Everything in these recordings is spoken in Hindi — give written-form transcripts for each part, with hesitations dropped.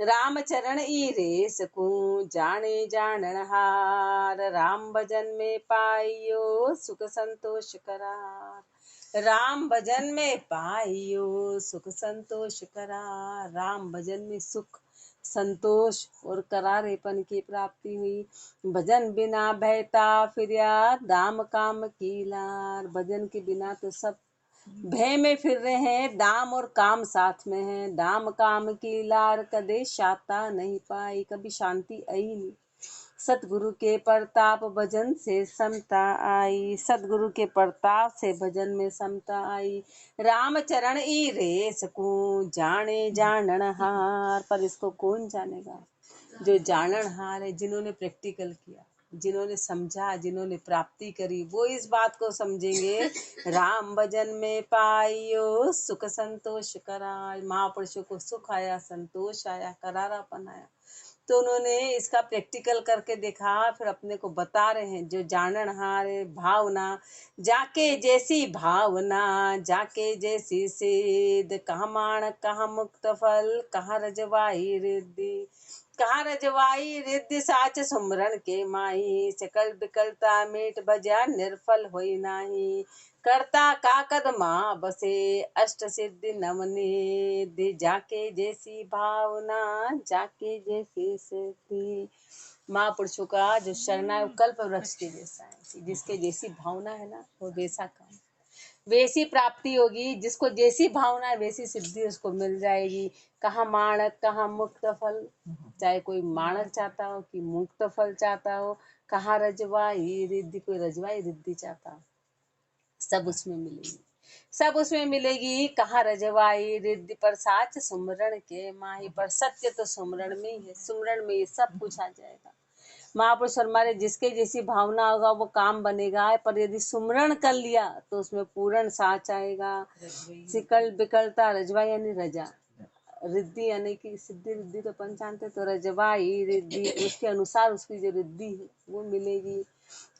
राम चरण ई सकूं जाने जानन हार, राम भजन में पाइयो सुख संतोष करार। राम भजन में पाइयो सुख संतोष करार। राम भजन में सुख संतोष और करारेपन की प्राप्ति हुई। भजन बिना बहता फिरिया दाम काम की लार। भजन के बिना तो सब भय में फिर रहे हैं, दाम और काम साथ में है। दाम काम की लार कदे शाता नहीं पाई, कभी शांति आई नहीं। सतगुरु के प्रताप भजन से समता आई, सतगुरु के प्रताप से भजन में समता आई। राम चरण ई रे सकूं जाने जानन हार। पर इसको कौन जानेगा? जो जानन हार है, जिन्होंने प्रैक्टिकल किया, जिन्होंने समझा, जिन्होंने प्राप्ति करी, वो इस बात को समझेंगे। राम भजन में पाइयो सुख संतोष करार। महापुरुषों को सुख आया, संतोष आया, करारापन आया, तो उन्होंने इसका प्रैक्टिकल करके देखा, फिर अपने को बता रहे हैं। जो जानन हारे भावना, जाके जैसी भावना, जाके जैसी सिद्ध, कहाँ माण कहाँ मुक्त फल, कहाँ रजवाई रिद्धि। कहाँ रजवाई रिद्धि साच सुमरन के माही, सकल विकलता मेट भजा निर्फल होई नाही। करता का कदमा बसे अष्ट सिद्धि नवनिधि, जाके जैसी भावना, जाके जैसी सिद्धि। महापुरुषों का जो शरण है वो कल्प वृक्ष के जैसा है, जिसके जैसी भावना है ना, वो वैसा काम, वैसी प्राप्ति होगी। जिसको जैसी भावना है वैसी सिद्धि उसको मिल जाएगी। कहाँ माणक कहाँ मुक्त फल, चाहे कोई माणक चाहता हो कि मुक्त फल चाहता हो। कहाँ रजवाई रिद्धि, कोई रजवाई रिद्धि चाहता हो, सब उसमें मिलेगी, सब उसमें मिलेगी। कहाँ रजवाई रिद्धि पर साच सुमरण के माही। पर सत्य तो सुमरण में ही है, सुमरण में ये सब कुछ आ जाएगा। महापुरुष हमारे जिसके जैसी भावना होगा वो काम बनेगा, पर यदि सुमरण कर लिया तो उसमें पूर्ण साच आएगा। सिकल बिकलता रजवाई यानी रजा, रिद्धि यानी कि सिद्धि रिद्धि तो अपन जानते, तो रजवाई रिद्धि उसके अनुसार उसकी जो रिद्धि है वो मिलेगी।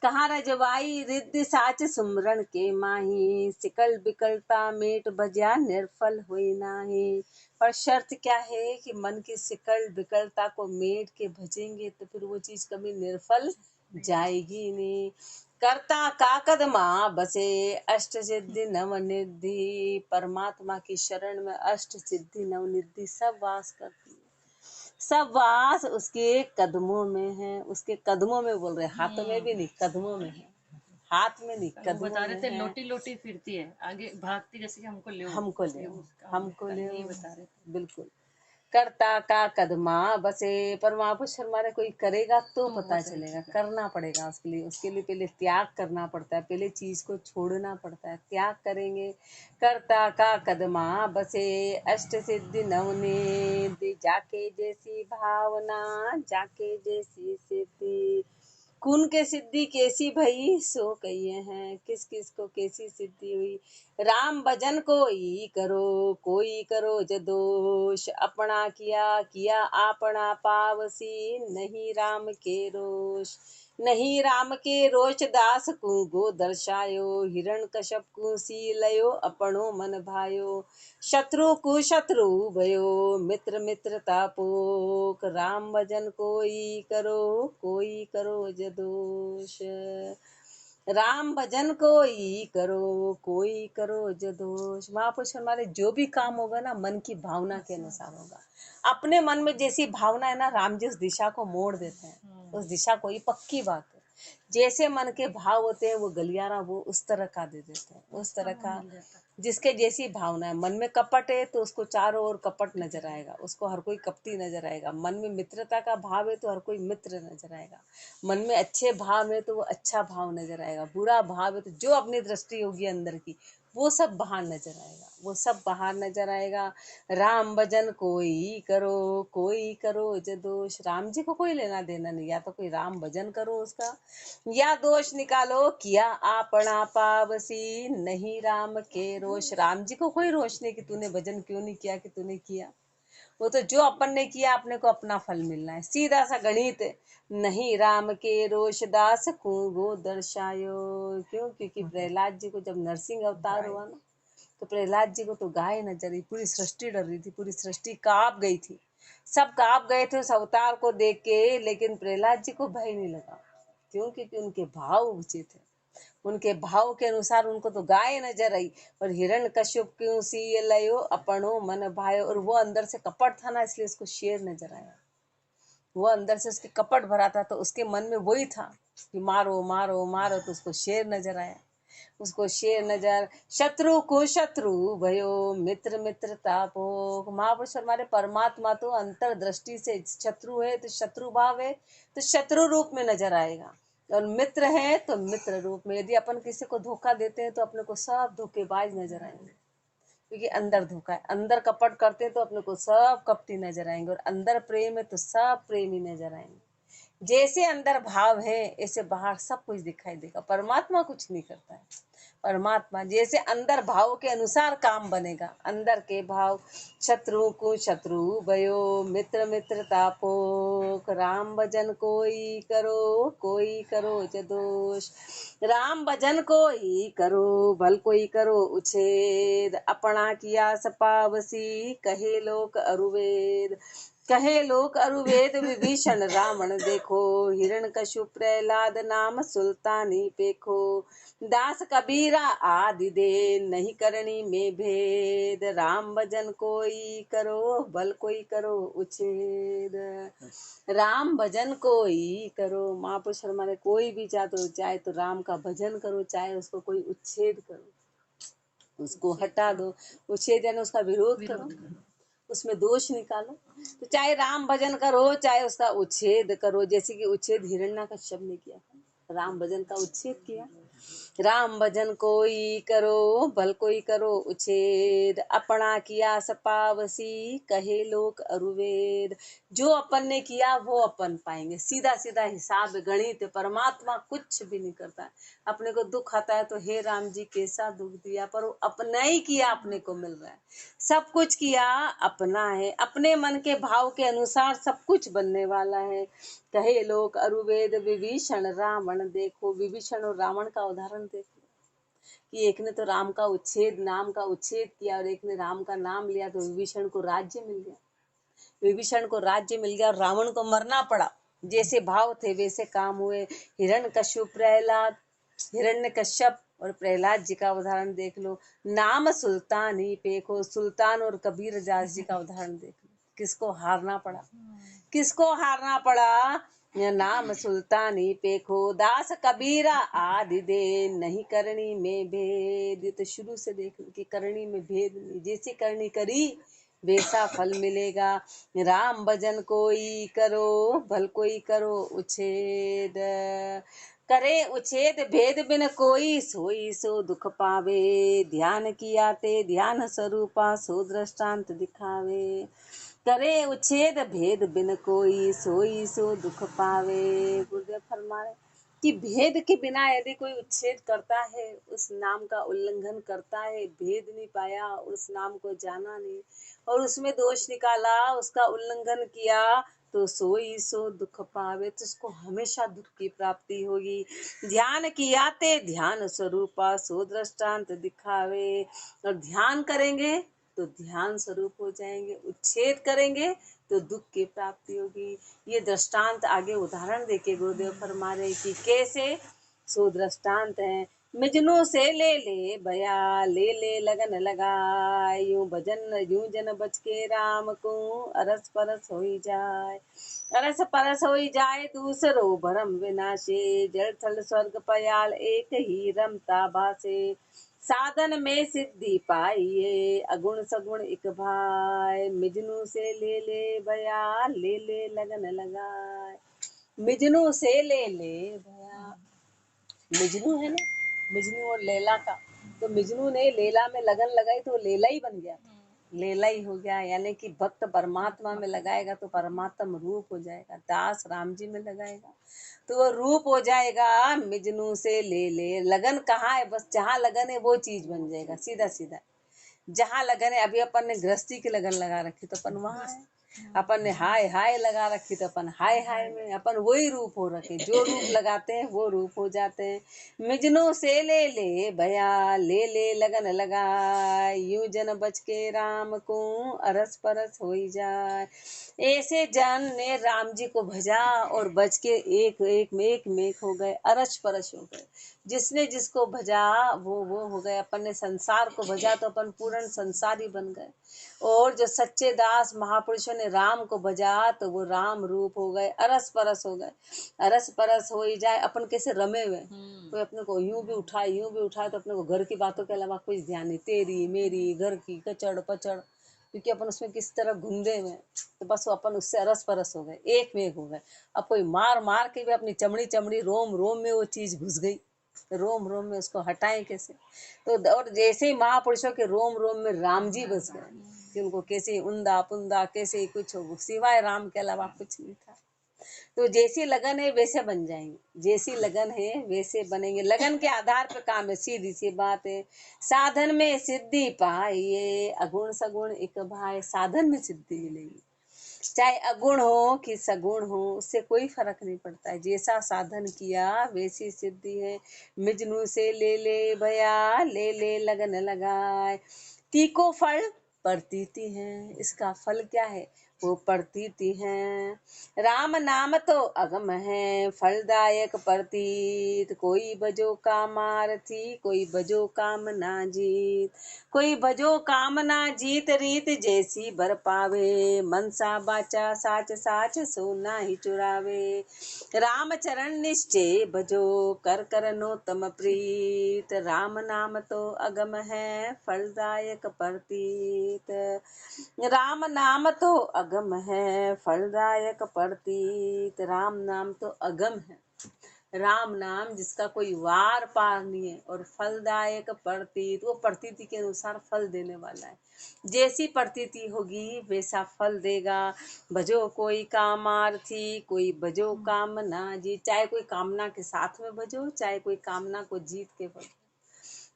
कहाँ रजवाई रिद्धि साच सुमरण के माही, सिकल बिकलता मेट भज्या निर्फल हुई नाही। पर शर्त क्या है कि मन की सिकल विकलता को मेट के भजेंगे तो फिर वो चीज कभी निर्फल जाएगी नहीं। करता का कदमा बसे अष्ट सिद्धि नवनिधि। परमात्मा की शरण में अष्ट सिद्धि नवनिधि सब वास करती है, सब वास उसके कदमों में है। उसके कदमों में बोल रहे, हाथों में भी नहीं, कदमों में है। हाथ में नहीं, कदमों बता रहे थे में है। लोटी लोटी फिरती है आगे भागती, जैसे कि हमको ले हमको ले, हमको ले, नहीं बता रहे थे। बिल्कुल। करता का कदमा बसे, पर महापुरुष हमारे कोई करेगा तो पता चलेगा, करना पड़ेगा उसके लिए पहले त्याग करना पड़ता है, पहले चीज को छोड़ना पड़ता है, त्याग करेंगे। करता का कदमा बसे अष्ट सिद्धि नवनिधि, जाके जैसी भावना, जाके जैसी सिद्धि। कुन के सिद्धि कैसी भई सो कहिए हैं, किस किस को कैसी सिद्धि हुई। राम भजन कोई करो जदोष, अपना किया किया आपना पावसी, नहीं राम के रोष। नहीं राम के रोष दास को गो दर्शायो, हिरण कश्यप को सी लयो अपनो मन भायो। शत्रु को शत्रु भयो, मित्र मित्रता पोक, राम भजन कोई करो जदोष। राम भजन कोई करो जदोष। महापुरुष हमारे जो भी काम होगा ना मन की भावना के अनुसार होगा। अपने मन में जैसी भावना है ना, राम जी उस दिशा को मोड़ देते हैं, उस दिशा को, ही पक्की बात है। जैसे मन के भाव होते हैं वो गलियारा वो उस तरह का दे देते हैं, उस तरह का। जिसके जैसी भावना है, मन में कपट है तो उसको चारों ओर कपट नजर आएगा, उसको हर कोई कपटी नजर आएगा। मन में मित्रता का भाव है तो हर कोई मित्र नजर आएगा। मन में अच्छे भाव है तो वो अच्छा भाव नजर आएगा। बुरा भाव है तो जो अपनी दृष्टि होगी अंदर की वो सब बाहर नजर आएगा, वो सब बाहर नजर आएगा। राम भजन कोई करो जदोष। राम जी को कोई लेना देना नहीं, या तो कोई राम भजन करो उसका, या दोष निकालो किया आपना पावसी, नहीं राम के रोष। राम जी को कोई रोष नहीं कि तूने भजन क्यों नहीं किया, कि तूने किया। वो तो जो अपन ने किया अपने को अपना फल मिलना है, सीधा सा गणित है। नहीं राम के रोष दास को गो दर्शायो। क्यों? क्योंकि प्रहलाद जी को जब नरसिंह अवतार हुआ ना, तो प्रहलाद जी को तो गाय नजर आई, पूरी सृष्टि डर रही थी, पूरी सृष्टि कांप गई थी। सब कांप गए थे उस अवतार को देख के, लेकिन प्रहलाद जी को भय नहीं लगा। क्यों? क्योंकि उनके भाव ऊंचे थे। उनके भाव के अनुसार उनको तो गाय नजर आई। और हिरण्यकश्यप क्यों सी लयो अपनो मन भायो, और वो अंदर से कपट था ना, इसलिए उसको शेर नजर आया। वो अंदर से उसके कपट भरा था, तो उसके मन में वही था कि मारो मारो मारो, तो उसको शेर नजर आया। उसको शेर नजर, शत्रु को शत्रु भयो मित्र मित्र तापो। महापुरुष हमारे परमात्मा तो अंतर दृष्टि से शत्रु है तो शत्रु भाव है, तो शत्रु रूप में नजर आएगा, और मित्र है तो मित्र रूप में। यदि अपन किसी को धोखा देते हैं तो अपने को सब धोखेबाज नजर आएंगे, क्योंकि अंदर धोखा है। अंदर कपट करते हैं तो अपने को सब कपटी नजर आएंगे, और अंदर प्रेम है तो सब प्रेमी नजर आएंगे। जैसे अंदर भाव है ऐसे बाहर सब कुछ दिखाई देगा। परमात्मा कुछ नहीं करता है। परमात्मा जैसे अंदर भाव के अनुसार काम बनेगा। अंदर के भाव, शत्रु को शत्रु भयो मित्र मित्र तापो, राम भजन कोई करो च दोष। राम भजन कोई करो भल कोई करो उछेद, अपना किया सपावसी कहे लोक अरुवेद। कहे लोक अरुवेद विभीषण रावण देखो, हिरण्यकश्यप प्रहलाद नाम सुल्तानी पेखो। दास कबीरा आदि दे नहीं करनी में भेद, राम भजन कोई करो भल कोई करो उछेद। राम भजन कोई करो, महापुरुष हमारे कोई भी चाहे तो राम का भजन करो, चाहे उसको कोई उच्छेद करो, उसको हटा दो। उच्छेद यानी उसका विरोध करो, उसमें दोष निकालो। तो चाहे राम भजन करो चाहे उसका उच्छेद करो, जैसे कि उच्छेद हिरण्यकश्यप ने किया, राम भजन का उच्छेद किया। राम भजन कोई करो भल कोई करो उच्छेद, अपना किया सपावसी कहे लोक अरुवेद। जो अपन ने किया वो अपन पाएंगे, सीधा सीधा हिसाब गणित। परमात्मा कुछ भी नहीं करता। अपने को दुख आता है तो हे राम जी कैसा दुख दिया, पर वो अपना ही किया अपने को मिल रहा है। सब कुछ किया अपना है, अपने मन के भाव के अनुसार सब कुछ बनने वाला है। कहे लोक अरुवेद विभीषण रावण देखो। विभीषण और रावण का उदाहरण देखो कि एक ने तो राम का उच्छेद, नाम का उच्छेद किया, और एक ने राम का नाम लिया, तो विभीषण को राज्य मिल गया। विभीषण को राज्य मिल गया और रावण को मरना पड़ा। जैसे भाव थे वैसे काम हुए। हिरण्यकश्यप प्रहलाद, हिरण्यकश्यप और प्रहलाद जी का उदाहरण देख लो। नाम सुल्तान ही पेखो, सुल्तान और कबीर दास जी का उदाहरण देख लो। किसको हारना पड़ा, किसको हारना पड़ा? यह नाम सुल्तानी पेखो, दास कबीरा आदि दे नहीं करनी में भेद। ये तो शुरू से देख लो कि करनी में भेद नहीं, जैसी करनी करी वैसा फल मिलेगा। राम भजन कोई करो भल कोई करो उच्छेद, करे उच्छेद भेद बिन कोई सोई सो दुख पावे। ध्यान किया ते ध्यान स्वरूपा सो दृष्टांत दिखावे। करे उच्छेद भेद बिन कोई सोई सो दुख पावे। गुरुदेव फरमाए कि भेद के बिना यदि कोई उच्छेद करता है, उस नाम का उल्लंघन करता है, भेद नहीं पाया, उस नाम को जाना नहीं और उसमें दोष निकाला, उसका उल्लंघन किया, तो सोई सो दुख पावे, तो उसको हमेशा दुख की प्राप्ति होगी। ध्यान किया ते ध्यान स्वरूपा सो दृष्टांत दिखावे। और ध्यान करेंगे तो ध्यान स्वरूप हो जाएंगे, उच्छेद करेंगे तो दुख की प्राप्ति होगी। ये दृष्टांत आगे उदाहरण देके गुरुदेव फरमा रहे कि कैसे। सो दृष्टांत है, मिजनू से ले भया ले लगन लगाए, यूं भजन यूं जन बच के राम को अरस परस होई जाए। अरस परस होई जाए दूसरो भरम विनाशे, जल थल स्वर्ग पयाल एक ही रमता भासे। साधन में सिद्धि पाइए अगुण सगुण एक भाई, मिजनू से ले भया ले लगन लगाए। मिजनू से ले भया, मिजनू है ना, मिजनू और लैला का, तो मिजनू ने लैला में लगन लगाई तो लैला ही बन गया, लैला ही हो गया। यानी कि भक्त परमात्मा में लगाएगा तो परमात्मा रूप हो जाएगा, दास राम जी में लगाएगा तो वो रूप हो जाएगा। मिजनू से ले लगन कहाँ है, बस जहाँ लगन है वो चीज बन जाएगा, सीधा सीधा। जहाँ लगन है, अभी अपन ने गृहस्थी की लगन लगा रखी तो अपन वहाँ है, अपन ने हाय हाय लगा रखी तो अपन हाय हाय में अपन वही रूप हो रखे, जो रूप लगाते हैं वो रूप हो जाते हैं। मिजनों से ले ले भया, ले ले लगन लगा, यूं जन बच के राम को अरस परस हो जाए। ऐसे जन ने राम जी को भजा और बच के एक एक में हो गए, अरस परस हो गए। जिसने जिसको भजा वो हो गए। अपन ने संसार को भजा तो अपन पूर्ण संसारी बन गए। और जो सच्चे दास महापुरुषों ने राम को भजा तो वो राम रूप हो गए, अरस परस हो गए। अरस परस हो ही जाए। अपन कैसे रमे हुए, कोई अपने को यूं भी उठाए तो अपने को घर की बातों के अलावा कुछ ध्यान नहीं, तेरी मेरी घर की कचड़ पचड़, क्योंकि अपन उसमें किस तरह घूमते हुए, तो बस वो अपन उससे अरस परस हो गए, एक में एक हो गए। अब कोई मार मार के भी अपनी चमड़ी चमड़ी रोम रोम में वो चीज घुस गई, रोम रोम में उसको हटाएं कैसे। तो और जैसे ही महापुरुषों के रोम रोम में राम जी बस गए कि उनको कैसे उंदा पुंदा कैसे कुछ हो, सिवाय राम के अलावा कुछ नहीं था। तो जैसी लगन है वैसे बन जाएंगे, जैसी लगन है वैसे बनेंगे। लगन के आधार पर काम है, सीधी सी बात है। साधन में सिद्धि पाइए, अगुण सगुण एक भाई, साधन में सिद्धि मिलेगी। चाहे अगुण हो कि सगुण हो, उससे कोई फर्क नहीं पड़ता है। जैसा साधन किया वैसी सिद्धि है। मिजनू से ले ले भया, ले ले लगन लगाए। तीको फल प्रतीति है, इसका फल क्या है, वो प्रतीति है। राम नाम तो अगम है, फलदायक प्रतीत। कोई बजो कामारथी, कोई बजो काम ना जीत। कोई बजो काम ना जीत, रीत जैसी बर पावे। मनसा बाचा साच साच, सोना ही चुरावे। राम चरण निश्चय भजो, कर करनो तम प्रीत। राम नाम तो अगम है, फलदायक प्रतीत। राम नाम तो अगम है, फलदायक प्रतीत। राम नाम तो अगम है, राम नाम जिसका कोई वार पार नहीं है, और फलदायक प्रतीत, वो प्रतीति के अनुसार फल देने वाला है। जैसी प्रतीति होगी वैसा फल देगा। भजो कोई कामार्थी, कोई भजो कामना जीत। चाहे कोई कामना के साथ में भजो, चाहे कोई कामना को जीत के भजो,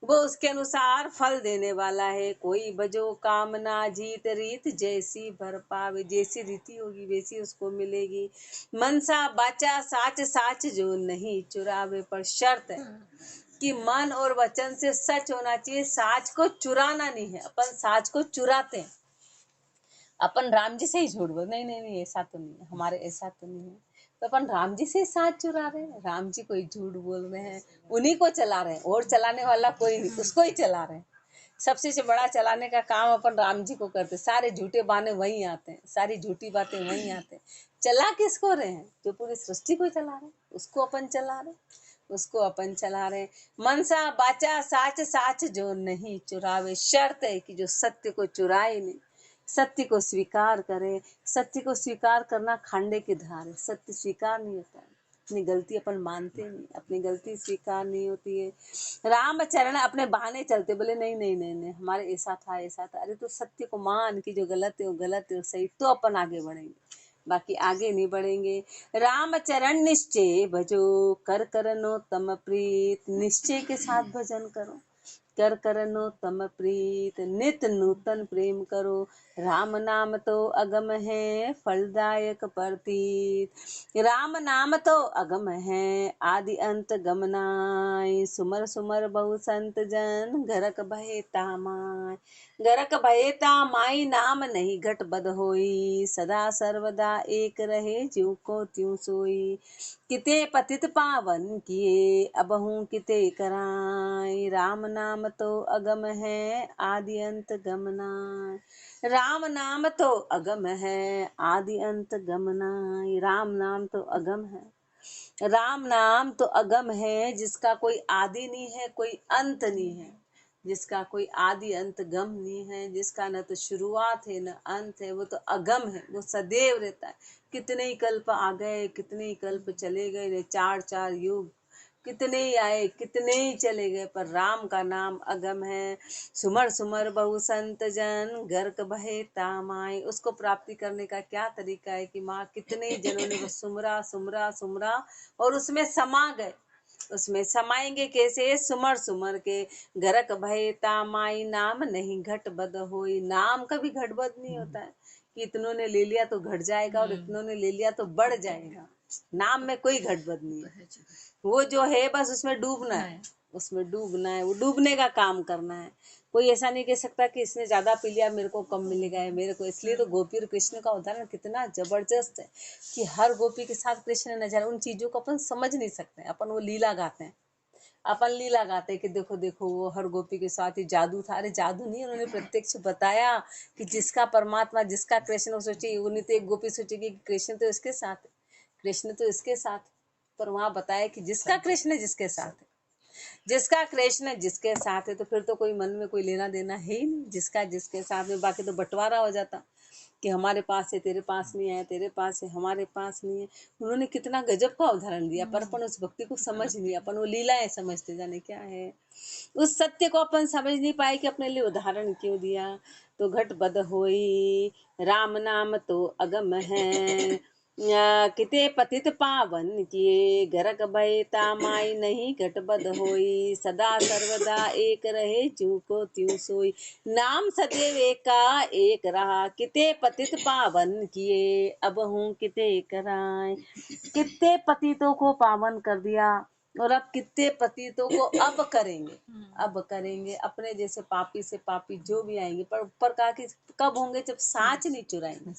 वो उसके अनुसार फल देने वाला है। कोई बजो कामना जीत, रीत जैसी भर पावे। जैसी रीति होगी वैसी उसको मिलेगी। मनसा बाचा साच साच, जो नहीं चुरावे। पर शर्त है कि मन और वचन से सच होना चाहिए, साच को चुराना नहीं है। अपन साच को चुराते हैं, अपन राम जी से ही झूठ बोल, नहीं नहीं नहीं ऐसा तो नहीं है हमारे, ऐसा तो नहीं है। तो अपन राम जी से साथ चुरा रहे हैं, राम जी को ही झूठ बोल रहे हैं, उन्हीं को चला रहे हैं, और चलाने वाला कोई नहीं, उसको ही चला रहे हैं। सबसे से बड़ा चलाने का काम अपन राम जी को करते। सारे झूठे बहाने वहीं आते हैं, सारी झूठी बातें वहीं आते हैं। चला किसको रहे हैं, जो पूरी सृष्टि को चला रहे हैं, उसको अपन चला रहे हैं, उसको अपन चला रहे हैं। मनसा बाचा साच साच, जो नहीं चुरावे। शर्त है कि जो सत्य को चुराए नहीं, सत्य को स्वीकार करे। सत्य को स्वीकार करना खांडे की धार है, सत्य स्वीकार नहीं होता है। अपनी गलती अपन मानते नहीं, अपनी गलती स्वीकार नहीं होती है। राम चरण अपने बहाने चलते, बोले नहीं नहीं नहीं नहीं हमारे ऐसा था ऐसा था। अरे तो सत्य को मान कि जो गलत है वो गलत है, वो सही, तो अपन आगे बढ़ेंगे, बाकी आगे नहीं बढ़ेंगे। राम चरण निश्चय भजो, कर करनो तम प्रीत। निश्चय के साथ भजन करो, कर करनो तम प्रीत। नित नूतन प्रेम करो। राम नाम तो अगम है, फलदायक प्रतीत। राम नाम तो अगम है, आदि अंत गमनाय। सुमर सुमर बहु संत जन, घरक भय तामाय। घरक भय तामाई, नाम नहीं घट बद होई। सदा सर्वदा एक रहे, ज्यों को त्यों सोई। किते पतित पावन किए, अबहू किते कराय। राम नाम तो अगम है, आदि अंत गमनाय। राम नाम तो अगम है, आदि अंत गमनाय। राम नाम तो अगम है, राम नाम तो अगम है, जिसका कोई आदि नहीं है, कोई अंत नहीं है, जिसका कोई आदि अंत गम नहीं है, जिसका न तो शुरुआत है न अंत है, वो तो अगम है, वो सदैव रहता है। कितने ही कल्प आ गए, कितने ही कल्प चले गए, 4 युग कितने ही आए, कितने ही चले गए, पर राम का नाम अगम है। सुमर सुमर बहु संत जन, गर्क बहे तामाय। उसको प्राप्ति करने का क्या तरीका है कि माँ कितने ही जनों ने वो सुमरा सुमरा सुमरा और उसमें समा गए। उसमें समाएंगे कैसे, सुमर सुमर के। गरक भय तामाई, नाम नहीं घट बद होई। नाम कभी घट बद नहीं होता है, कि इतनों ने ले लिया तो घट जाएगा और इतनों ने ले लिया तो बढ़ जाएगा। नाम में कोई घट बद नहीं है, वो जो है बस उसमें डूबना है, उसमें डूबना है, वो डूबने का काम करना है। कोई ऐसा नहीं कह सकता कि इसने ज्यादा पी लिया मेरे को कम मिलेगा है मेरे को। इसलिए तो गोपी और कृष्ण का उदाहरण कितना जबरदस्त है कि हर गोपी के साथ कृष्ण नजर, उन चीजों को अपन समझ नहीं सकते, अपन वो लीला गाते हैं, अपन लीला गाते हैं कि देखो देखो वो हर गोपी के साथ ही जादू था। अरे जादू नहीं, उन्होंने प्रत्यक्ष बताया कि जिसका परमात्मा, जिसका कृष्ण, वो सोचे, उन्हें तो एक गोपी सोचेगी कि कृष्ण तो इसके साथ है, कृष्ण तो इसके साथ है, पर वहां बताया कि जिसका कृष्ण जिसके साथ है, जिसका कृष्ण जिसके साथ है, तो फिर तो कोई मन में कोई लेना देना है ही नहीं, जिसका जिसके साथ में। बाकी तो बंटवारा हो जाता कि हमारे पास है तेरे पास नहीं है, तेरे पास है हमारे पास नहीं है। उन्होंने कितना गजब का उदाहरण दिया, पर अपन उस भक्ति को समझ नहीं, अपन वो लीलाएं समझते, जाने क्या है उस सत्य को अपन समझ नहीं पाए कि अपने लिए उदाहरण क्यों दिया। तो घट बद होई राम नाम तो अगम है, किते पतित पावन किए गरक भय तामाई नहीं घट बद होई, सदा सर्वदा एक रहे जू को त्यों सोई, नाम सदैव एका एक रहा, किते पतित पावन किए अब हूँ किते कराए। कितने पतितों को पावन कर दिया और अब कितने पतितों को अब करेंगे, अब करेंगे। अपने जैसे पापी से पापी जो भी आएंगे, पर ऊपर कहा कि कब होंगे, जब साँच नहीं चुराएंगे।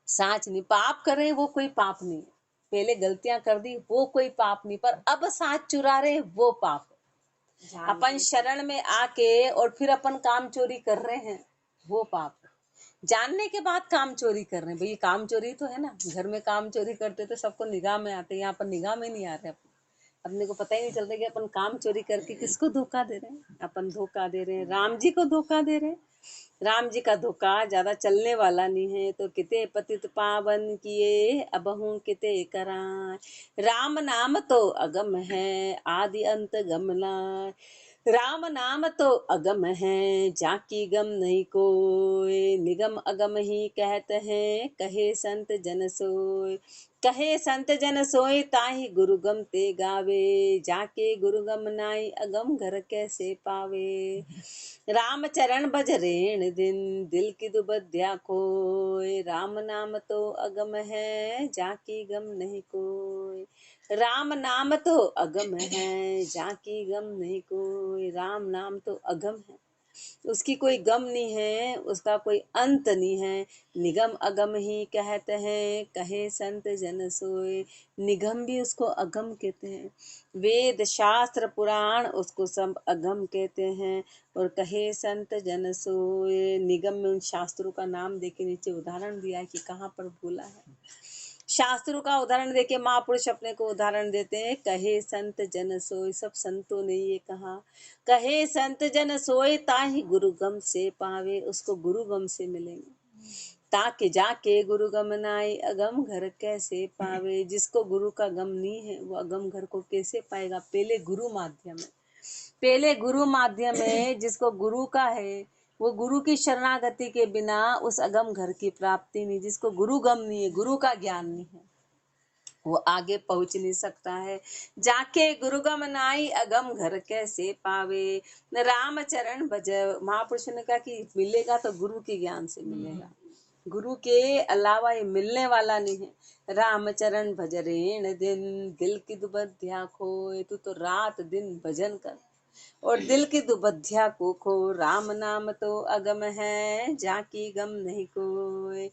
साँच नहीं, पाप करें वो कोई पाप नहीं है, पहले गलतियां कर दी वो कोई पाप नहीं, पर अब साँच चुरा रहे वो पाप है। अपन शरण में आके और फिर अपन काम चोरी कर रहे हैं वो पाप है। जानने के बाद काम चोरी कर रहे हैं, भाई काम चोरी तो है ना, घर में काम चोरी करते तो सबको निगाह में आते, यहाँ पर निगाह में नहीं आ रहे। अपने को पता ही नहीं चलता कि अपन काम चोरी करके किसको धोखा दे रहे हैं। अपन धोखा दे रहे हैं, राम जी को धोखा दे रहे हैं। राम जी का धोखा ज्यादा चलने वाला नहीं है। तो किते पतित पावन किए अब हूँ किते कराए, राम नाम तो अगम है आदि अंत गमला, राम नाम तो अगम है जाकी गम नहीं कोय, निगम अगम ही कहते हैं कहे संत जन सोय, कहे संत जन सोई ताहि गुरु गम ते गावे, जाके गुरु गम नाई अगम घर कैसे पावे, राम चरण भज रेण दिन दिल की दुबध्या खोय, राम नाम तो अगम है जाकी गम नहीं कोय, राम नाम तो अगम है जाकी गम नहीं कोय। राम नाम तो अगम है, उसकी कोई गम नहीं है, उसका कोई अंत नहीं है। निगम अगम ही कहते हैं कहे संत जन सोए, निगम भी उसको अगम कहते हैं, वेद शास्त्र पुराण उसको सब अगम कहते हैं। और कहे संत जन सोए, निगम में उन शास्त्रों का नाम देके नीचे उदाहरण दिया है कि कहाँ पर बोला है। शास्त्रों का उदाहरण देके महापुरुष अपने को उदाहरण देते हैं, कहे संत जन सोए, सब संतों ने ये कहा, कहे संत जन सोए ताहि गुरु गम से पावे, उसको गुरु गम से मिलेंगे। ताके जाके गुरु गम नाई अगम घर कैसे पावे, जिसको गुरु का गम नहीं है वो अगम घर को कैसे पाएगा। पहले गुरु माध्यम है, पहले गुरु माध्यम है, जिसको गुरु का है वो गुरु की शरणागति के बिना उस अगम घर की प्राप्ति नहीं। जिसको गुरु गम नहीं है, गुरु का ज्ञान नहीं है, वो आगे पहुंच नहीं सकता है। जाके गुरु गम नाई अगम घर कैसे पावे, राम चरण भज। महापुरुष ने कहा कि मिलेगा तो गुरु के ज्ञान से मिलेगा, गुरु के अलावा ये मिलने वाला नहीं है। राम चरण भज रेण दिन दिल की दुबध्या खोए, तू तो रात दिन भजन कर और दिल की दुबध्या को खो, राम नाम तो अगम है जाकी गम नहीं कोय,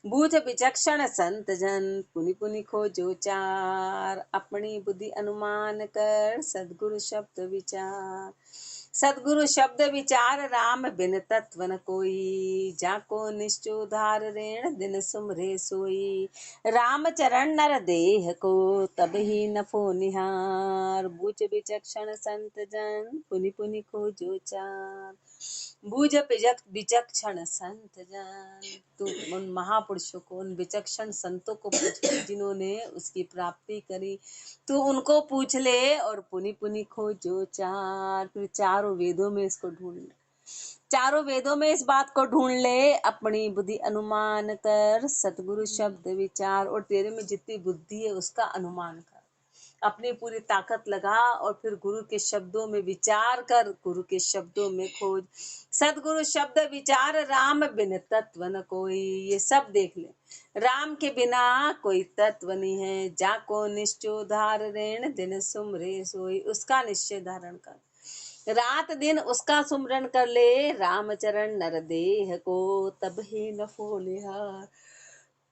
बूझ विचक्षण संत जन पुनि पुनि खोजो चार, अपनी बुद्धि अनुमान कर सदगुरु शब्द विचार, सदगुरु शब्द विचार राम बिन तत्व न कोई, जाको निश्चोधार रेण दिन सुमरे सोई, राम चरण नर देह को तब ही नफो निहार, बूझ विचक्षण संत जन पुनि पुनि खोजो चार, बूझ विचक्षण संत जन। तो उन महापुरुषों को, उन विचक्षण संतों को पूछ, जिन्होंने उसकी प्राप्ति करी, तो उनको पूछ ले। और पुनि पुनि खोजो चार, फिर चारों वेदों में इसको ढूंढ ले, चारों वेदों में इस बात को ढूंढ ले, अपनी बुद्धि अनुमान कर सतगुरु शब्द विचार, और तेरे में जितनी बुद्धि है उसका अनुमान कर। अपनी पूरी ताकत लगा और फिर गुरु के शब्दों में विचार कर, गुरु के शब्दों में खोज। सदगुरु शब्द विचार राम बिन तत्व न कोई। ये सब देख ले, राम के बिना कोई तत्व नहीं है। जाको निश्चय धार ऋण दिन सुमरे सोई। उसका निश्चय धारण कर, रात दिन उसका सुमरन कर ले। रामचरण नर देह को तब ही नफो निहार।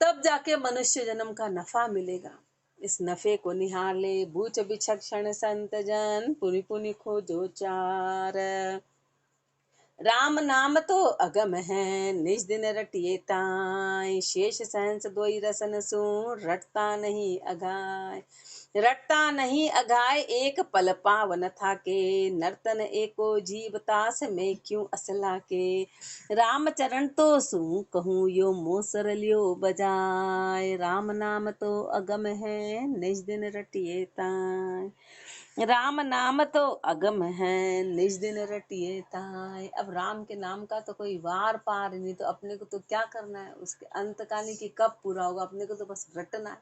तब जाके मनुष्य जन्म का नफा मिलेगा। इस नफे को निहार ले। बूझ विचक्षण संत जन पुनि पुनि खोजो चार। राम नाम तो अगम है निज दिन रटिए ताय। शेष सहंस दोई रसन सु रटता नहीं अघाय। रटता नहीं अघाय एक पल पावन था के। नर्तन एको जीवतास में क्यों असला के। राम चरण तो सू कहूँ यो मोसर लियो बजाय। राम नाम तो अगम है निज दिन रटिए ताय। राम नाम तो अगम है निज दिन रटिए ताय। अब राम के नाम का तो कोई वार पार नहीं, तो अपने को तो क्या करना है, उसके अंत का नहीं कि कब पूरा होगा, अपने को तो बस रटना है।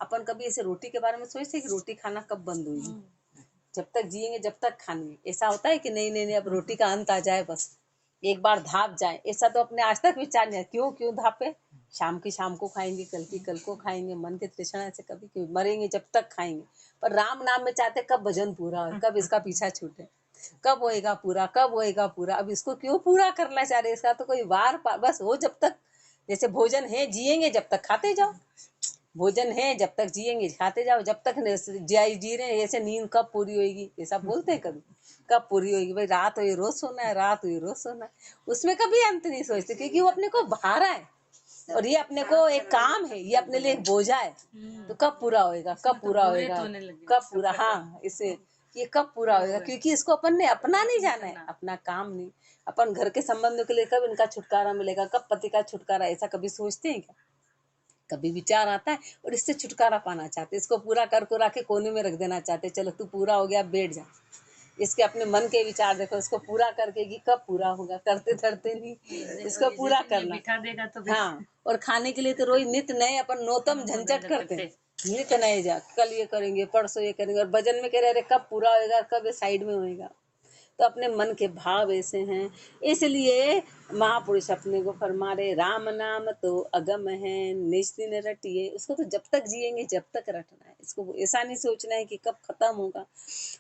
अपन कभी ऐसे रोटी के बारे में सोचते हैं कि रोटी खाना कब बंद होगी, जब तक जिएंगे जब तक खानी। ऐसा होता है कि नहीं नहीं नहीं अब रोटी का अंत आ जाए, बस एक बार धाप जाए, ऐसा तो अपने आज तक विचार नहीं। क्यों क्यों धापे, शाम की शाम को खाएंगे, कल की कल को खाएंगे, मन के तृष्णा से कभी क्यों मरेंगे जब तक खाएंगे। पर राम नाम में चाहते कब भजन पूरा हो, कब इसका पीछा छूटे, कब होएगा पूरा, कब होएगा पूरा। अब इसको क्यों पूरा करना चाह रहे, इसका तो कोई वार बस हो जब तक। जैसे भोजन है, जिएंगे जब तक खाते जाओ, भोजन है जब तक जिएंगे खाते जाओ, जब तक जी रहे हैं। ऐसे नींद कब पूरी होगी, ऐसा बोलते हैं कभी, कब पूरी होगी भाई, रात हुई रोज सोना है, रात हुई रोज सोना है। उसमें कभी अंत नहीं सोचते, क्योंकि वो अपने को भारा है और ये अपने को एक काम है, ये अपने लिए एक बोझा है। तो कब पूरा होएगा, कब पूरा होएगा, कब पूरा, हाँ इसे ये कब पूरा होएगा, क्योंकि इसको अपन ने अपना नहीं जाना है, अपना काम नहीं। अपन घर के संबंधों के लिए कब इनका छुटकारा मिलेगा, कब पति का छुटकारा, ऐसा कभी सोचते हैं क्या। कभी विचार आता है और इससे छुटकारा पाना चाहते, इसको पूरा कर को रखे कोने में रख देना चाहते, चलो तू पूरा हो गया बैठ जा। इसके अपने मन के विचार देखो, इसको पूरा करके कि कब पूरा होगा, करते धरते नहीं, इसको पूरा करना। बिठा देगा तो हाँ, और खाने के लिए तो रोज नित नए अपन नौतम झंझट करते हैं, नित नए जा, कल ये करेंगे परसों ये करेंगे, और भजन में कह रहे कब पूरा होएगा, कब ये साइड में होएगा। तो अपने मन के भाव ऐसे हैं, इसलिए महापुरुष अपने को फरमा रहे राम नाम तो अगम है निज दिन रटिए। उसको तो जब तक जिएंगे जब तक रटना है, इसको ऐसा नहीं सोचना है कि कब खत्म होगा।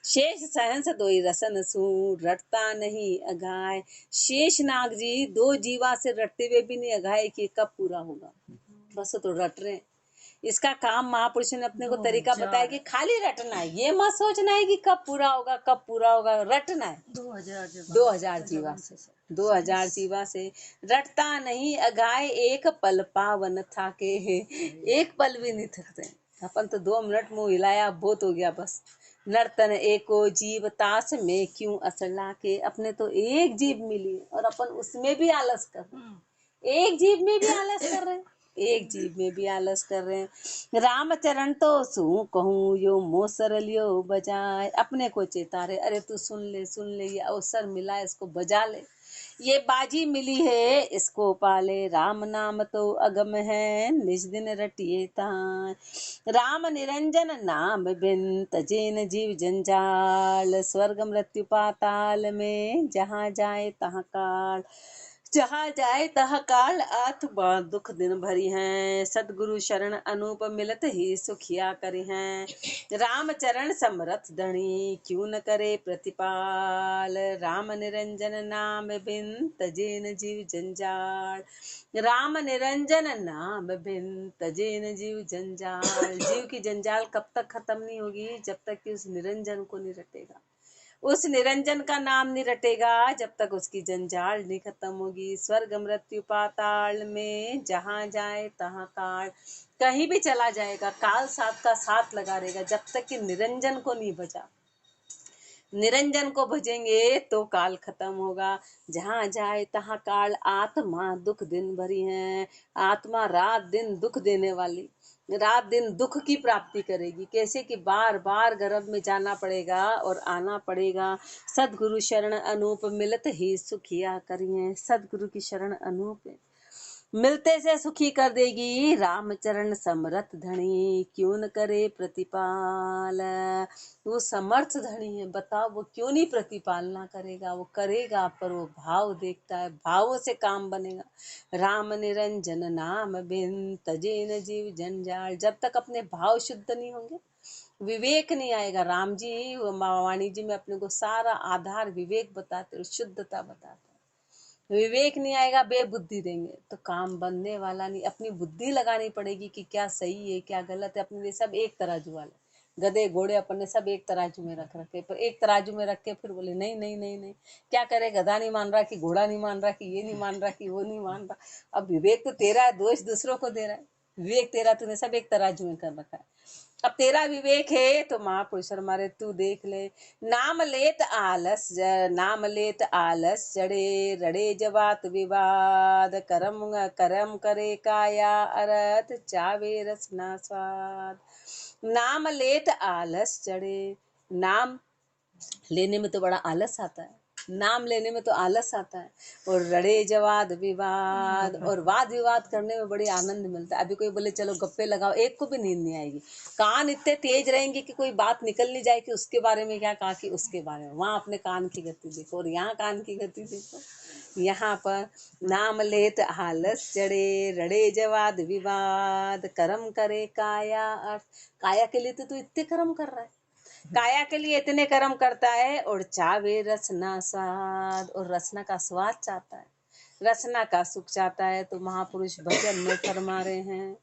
शेष सहंस दोई रसन सू रटता नहीं अघाय। शेष नाग जी दो जीवा से रटते हुए भी नहीं अघाए कि कब पूरा होगा, बस तो रट रहे हैं। इसका काम महापुरुष ने अपने को तरीका बताया कि खाली रटना है, ये मत सोचना है कि कब पूरा होगा, कब पूरा होगा, रटना है। 2000 जीवा से, 2000 जीवा से रटता नहीं अघाय एक पल पावन था के। एक पल भी नहीं थकते अपन तो, 2 मिनट मुंह हिलाया बहुत हो गया बस। नर्तन एको जीव तास में क्यों असला के। अपने तो एक जीव मिली और अपन उसमें भी आलस कर रहे हैं, एक जीव में भी आलस कर रहे हैं, एक जीव में भी आलस कर रहे हैं। रामचरण तो सू कहूँ यो मोसर लियो बजाए। अपने को चेता रहे, अरे तू सुन ले, ये अवसर मिला इसको बजा ले, ये बाजी मिली है इसको पाले। राम नाम तो अगम है निज दिन रटिए ताय। राम निरंजन नाम बिन तजेन जीव जंजाल। स्वर्ग मृत्यु पाताल में जहाँ जाए तहाँ काल। जहाँ जाए तहाँ काल आत्मा दुख दिन भरी हैं। सदगुरु शरण अनूप मिलत ही सुखिया करी हैं। राम चरण समरथ धनी क्यों न करे प्रतिपाल। राम निरंजन नाम बिन तजेन जीव जंजाल। राम निरंजन नाम बिन तजेन जीव जंजाल। जीव की जंजाल कब तक खत्म नहीं होगी, जब तक कि उस निरंजन को नहीं रटेगा, उस निरंजन का नाम नहीं रटेगा, जब तक उसकी जंजाल नहीं खत्म होगी। स्वर्ग मृत्यु पाताल में जहाँ जाए तहाँ काल। कहीं भी चला जाएगा, काल साथ का साथ लगा रहेगा, जब तक कि निरंजन को नहीं भजा। निरंजन को भजेंगे तो काल खत्म होगा। जहाँ जाए तहाँ काल। आत्मा दुख दिन भरी है। आत्मा रात दिन दुख देने वाली, रात दिन दुख की प्राप्ति करेगी। कैसे कि बार बार गर्भ में जाना पड़ेगा और आना पड़ेगा। सदगुरु शरण अनूप मिलत ही सुखिया करिए। सदगुरु की शरण अनूप है, मिलते से सुखी कर देगी, रामचरण समर्थ धनी, क्यों न करे प्रतिपाल। वो समर्थ धनी है, बताओ वो क्यों नहीं प्रतिपालना करेगा, वो करेगा पर वो भाव देखता है, भावों से काम बनेगा। राम निरंजन नाम बिन तजे न जीव जंजाल। जब तक अपने भाव शुद्ध नहीं होंगे, विवेक नहीं आएगा। राम जी वाणी जी में अपने को सारा आधार विवेक बताते और शुद्धता बताते। विवेक नहीं आएगा, बेबुद्धि देंगे तो काम बनने वाला नहीं। अपनी बुद्धि लगानी पड़ेगी कि क्या सही है क्या गलत है। अपने लिए सब एक तराजू वाले, गधे घोड़े अपन ने सब एक तराजू में रख रखे, पर एक तराजू में रख के फिर बोले नहीं नहीं नहीं नहीं, क्या करे, गधा नहीं मान रहा कि घोड़ा नहीं मान रहा कि ये नहीं मान रहा कि वो नहीं मान रहा। अब विवेक तो तेरा है, दोष दूसरों को दे रहा है। विवेक तेरा, तूने सब एक तराजू में कर रखा है। अब तेरा विवेक है तो महापुरुष हमारे तू देख ले। नाम लेत आलस जड़े, रड़े जवात विवाद, करम करम करे काया अरत, चावे रसना स्वाद। नाम लेत आलस जड़े, नाम लेने में तो बड़ा आलस आता है, नाम लेने में तो आलस आता है। और रड़े जवाद विवाद, और वाद विवाद करने में बड़ी आनंद मिलता है। अभी कोई बोले चलो गप्पे लगाओ, एक को भी नींद नहीं आएगी। कान इतने तेज रहेंगे कि कोई बात निकल नहीं जाए कि उसके बारे में क्या कहा कि उसके बारे में। वहां अपने कान की गति देखो और यहाँ कान की गति देखो। यहाँ पर नाम लेत आलस जड़े, रड़े जवाद विवाद, कर्म करे काया अर्थ। काया के लिए तो तू इतने कर्म कर रहा है, काया के लिए इतने कर्म करता है। और चावे रसना स्वाद, और रसना का स्वाद चाहता है, रसना का सुख चाहता है। तो महापुरुष भजन में फरमा रहे हैं,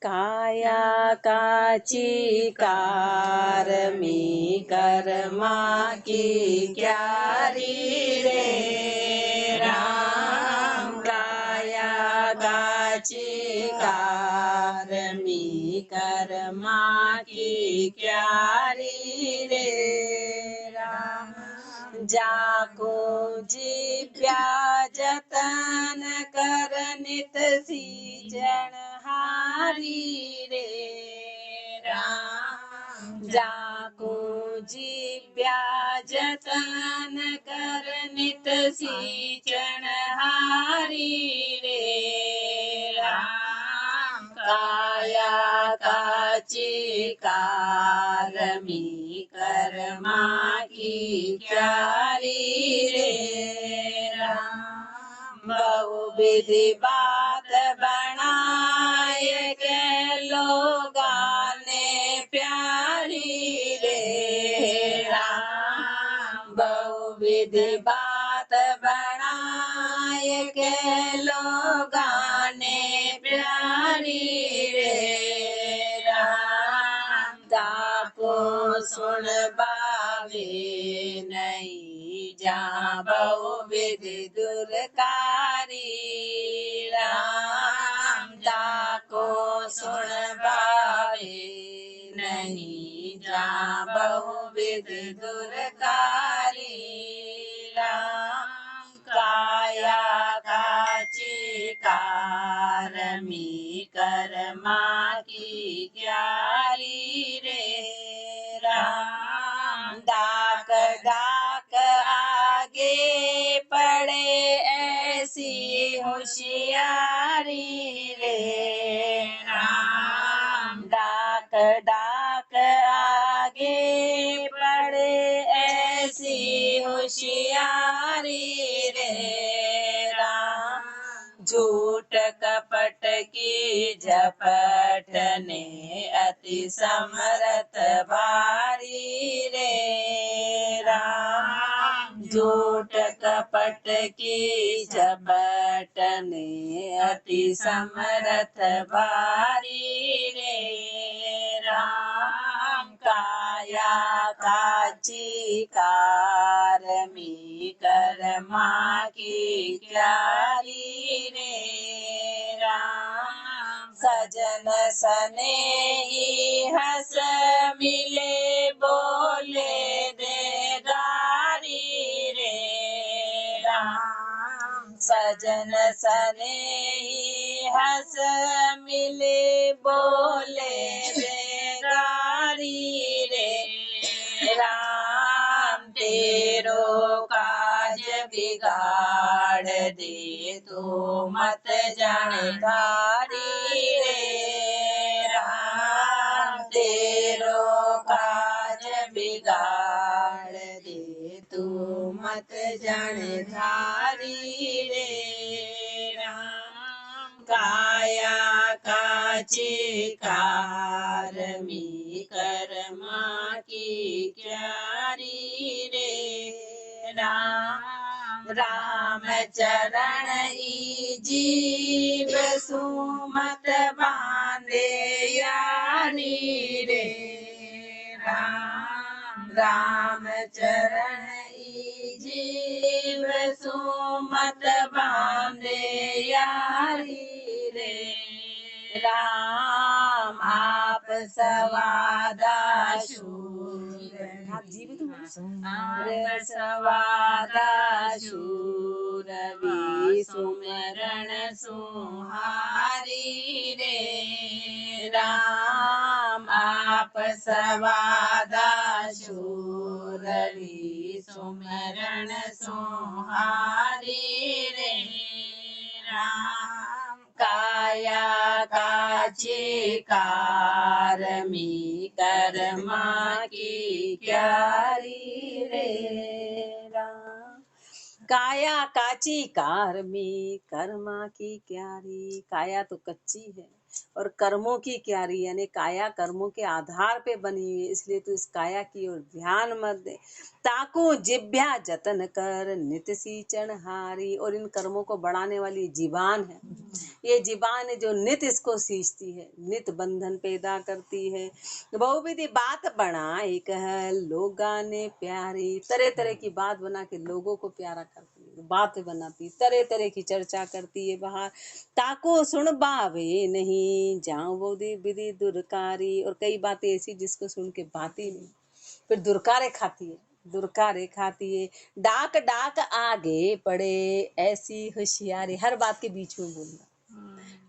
काया काची कार में कर्मा की क्यारी रे राम। काया काची कार में कर्मा की क्यारी रे राम। जाको जीव्या जतन कर नित सीजन हारी रे राम। जाको जीव्या जतन कर नित सीजन हारी रे राम। काया काची कारमी कर्मा की क्यारी रे राम। बहुविधि बात बनाए के लोगाने प्यारी रे राम। बहुविधि बात बनाए के लोगाने प्यारी रे राम। ताको सुन बावे नहीं जा बहुविधि दुरकारी राम। ताको सुन बावे नहीं जा बहुविधि दुरकारी राम। काया काची कारमी कर्मा की क्यारी रे राम। डाक डाक आगे पड़े ऐसी होशियारी रे राम। डाक डाक आगे पड़े ऐसी होशियारी रे राम। झूठ कपट की झपट ने अति समरथ भारी रे राम। झूठ कपट की झपट ने अति समरथ भारी रे राम। काया काची कारमी कर्मा की क्यारी रे राम। सजन सनेही हंस मिले बोले देदारी रे राम। सजन सनेही हंस मिले बोले देदारी रे राम। तेरो काज बिगाड़ दे तू मत जान धारी रे राम तेरो काज बिगाड़ दे तू मत जान धारी रे राम काया काची कारमी कर्मा की क्यारी रे राम राम चरण ई जीव सुमत बांधे यारी रे राम राम चरण ई जीव सुमत बांधे यारी रे राम आप सवादा शूर सवादा शूर भी सुमरण सुहारी रे राम आप सवादा शूर भी सुमरण सुहारी रे राम काया काची कारमी कर्मा की क्यारी रे राम काया काची कारमी कर्मा की क्यारी काया तो कच्ची है और कर्मों की क्यारी यानी काया कर्मों के आधार पे बनी हुई है इसलिए तो इस काया की ओर ध्यान मत दे ताको जिभ्या जतन कर नित सींचन हारी और इन कर्मों को बढ़ाने वाली जीवान है ये जीवान है जो नित इसको सींचती है नित बंधन पैदा करती है बहुविधि बात बनाई कह लोगा ने प्यारी तरह तरह की बात बना के लोगों को प्यारा करती है बात बनाती तरह तरह की चर्चा करती है बाहर ताको सुन बावे नहीं जाऊं वो विधि दुरकारी और कई बातें ऐसी जिसको सुन के बाती नहीं फिर दुरकारे खाती है दुरकारे खाती है डाक डाक आगे पड़े ऐसी होशियारी हर बात के बीच में बोलना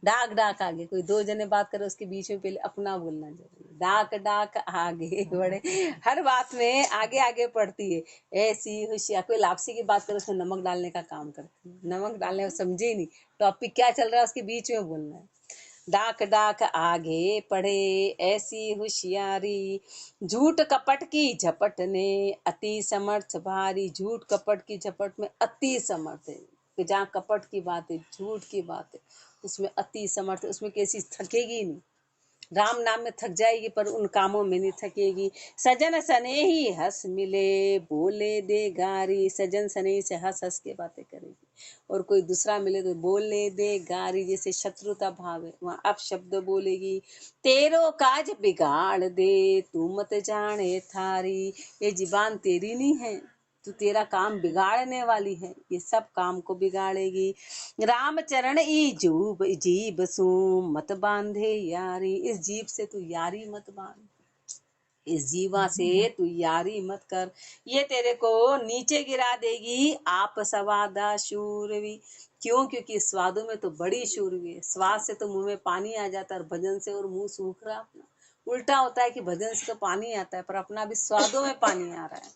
डाक डाक आगे कोई दो जने बात करे उसके बीच में पहले अपना बोलना जरूरी डाक डाक आगे बढ़े हर बात में आगे आगे पड़ती है ऐसी होशियार कोई लापसी की बात करे उसमें नमक डालने का काम करती है नमक डालने को समझे ही नहीं टॉपिक क्या चल रहा है उसके बीच में बोलना है डाक डाक आगे पढ़े ऐसी होशियारी झूठ कपट की झपट ने अति समर्थ भारी झूठ कपट की झपट में अति समर्थ है कि जहाँ कपट की बात है झूठ की बात है उसमें अति समर्थ उसमें कैसी थकेगी नहीं राम नाम में थक जाएगी पर उन कामों में नहीं थकेगी सजन सने ही हंस मिले बोले दे गारी सजन सने से हंस हंस के बातें करेगी और कोई दूसरा मिले तो बोले दे गारी जैसे शत्रुता भाव है वहाँ अब शब्द बोलेगी तेरो काज बिगाड़ दे तू मत जाने थारी ये जीबान तेरी नहीं है तो तेरा काम बिगाड़ने वाली है ये सब काम को बिगाड़ेगी रामचरण ई जूब जीब सू मत बांधे यारी इस जीव से तू यारी मत बांध इस जीवा से तू यारी मत कर ये तेरे को नीचे गिरा देगी आप सवादा शूरवी क्यों क्योंकि स्वादों में तो बड़ी शूरवी है स्वाद से तो मुंह में पानी आ जाता है और भजन से और मुंह सूख रहा अपना उल्टा होता है कि भजन से तो पानी आता है पर अपना भी स्वादों में पानी आ रहा है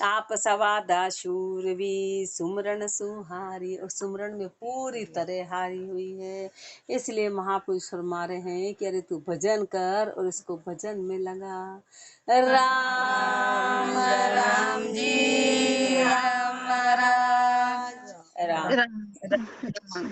आप सवादा शूरवी सुमरन सुहारी और सुमरन में पूरी तरह हारी हुई है इसलिए महापुरुष फरमा रहे हैं कि अरे तू भजन कर और इसको भजन में लगा राम राम जी राम राम राम